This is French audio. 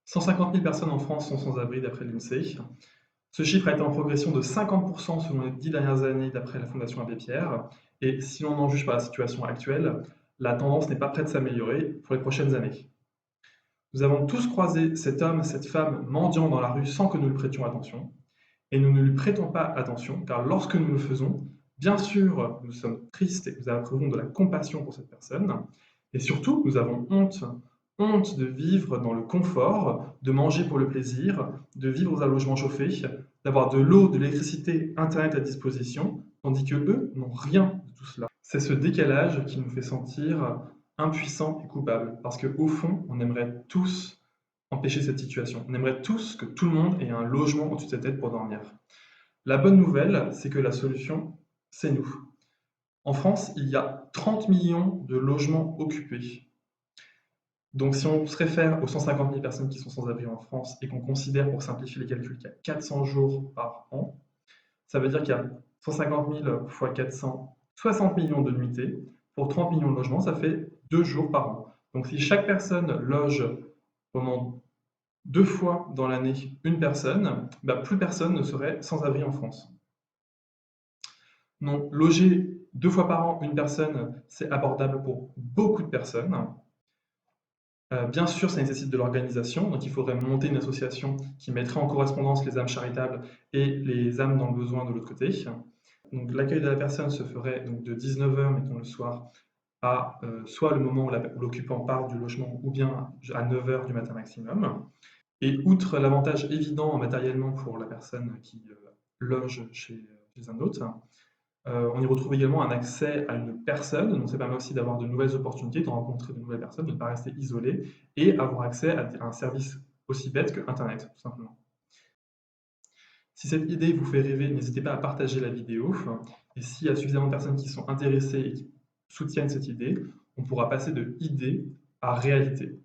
150 000 personnes en France sont sans abri d'après l'INSEE. Ce chiffre a été en progression de 50% selon les 10 dernières années d'après la Fondation Abbé Pierre. Et si l'on en juge par la situation actuelle, la tendance n'est pas près de s'améliorer pour les prochaines années. Nous avons tous croisé cet homme, cette femme mendiant dans la rue sans que nous lui prêtions attention. Et nous ne lui prêtons pas attention, car lorsque nous le faisons, bien sûr, nous sommes tristes et nous approuvons de la compassion pour cette personne. Et surtout, nous avons honte de vivre dans le confort, de manger pour le plaisir, de vivre dans un logement chauffé, d'avoir de l'eau, de l'électricité, Internet à disposition, tandis que eux n'ont rien de tout cela. C'est ce décalage qui nous fait sentir impuissants et coupables, parce qu'au fond, on aimerait tous empêcher cette situation. On aimerait tous que tout le monde ait un logement au-dessus de sa tête pour dormir. La bonne nouvelle, c'est que la solution, c'est nous. En France, il y a 30 millions de logements occupés. Donc si on se réfère aux 150 000 personnes qui sont sans abri en France et qu'on considère, pour simplifier les calculs, qu'il y a 400 jours par an, ça veut dire qu'il y a 150 000 fois 400, 60 millions de nuitées. Pour 30 millions de logements, ça fait 2 jours par an. Donc si chaque personne loge pendant 2 fois dans l'année une personne, plus personne ne serait sans abri en France. Non, loger 2 fois par an une personne, c'est abordable pour beaucoup de personnes. Bien sûr, ça nécessite de l'organisation, donc il faudrait monter une association qui mettrait en correspondance les âmes charitables et les âmes dans le besoin de l'autre côté. Donc l'accueil de la personne se ferait donc de 19h, mettons le soir, à soit le moment où l'occupant part du logement, ou bien à 9h du matin maximum. Et outre l'avantage évident matériellement pour la personne qui loge chez un autre, on y retrouve également un accès à une personne, donc ça permet aussi d'avoir de nouvelles opportunités, de rencontrer de nouvelles personnes, de ne pas rester isolé, et avoir accès à un service aussi bête que Internet, tout simplement. Si cette idée vous fait rêver, n'hésitez pas à partager la vidéo, et s'il y a suffisamment de personnes qui sont intéressées et qui soutiennent cette idée, on pourra passer de idée à réalité.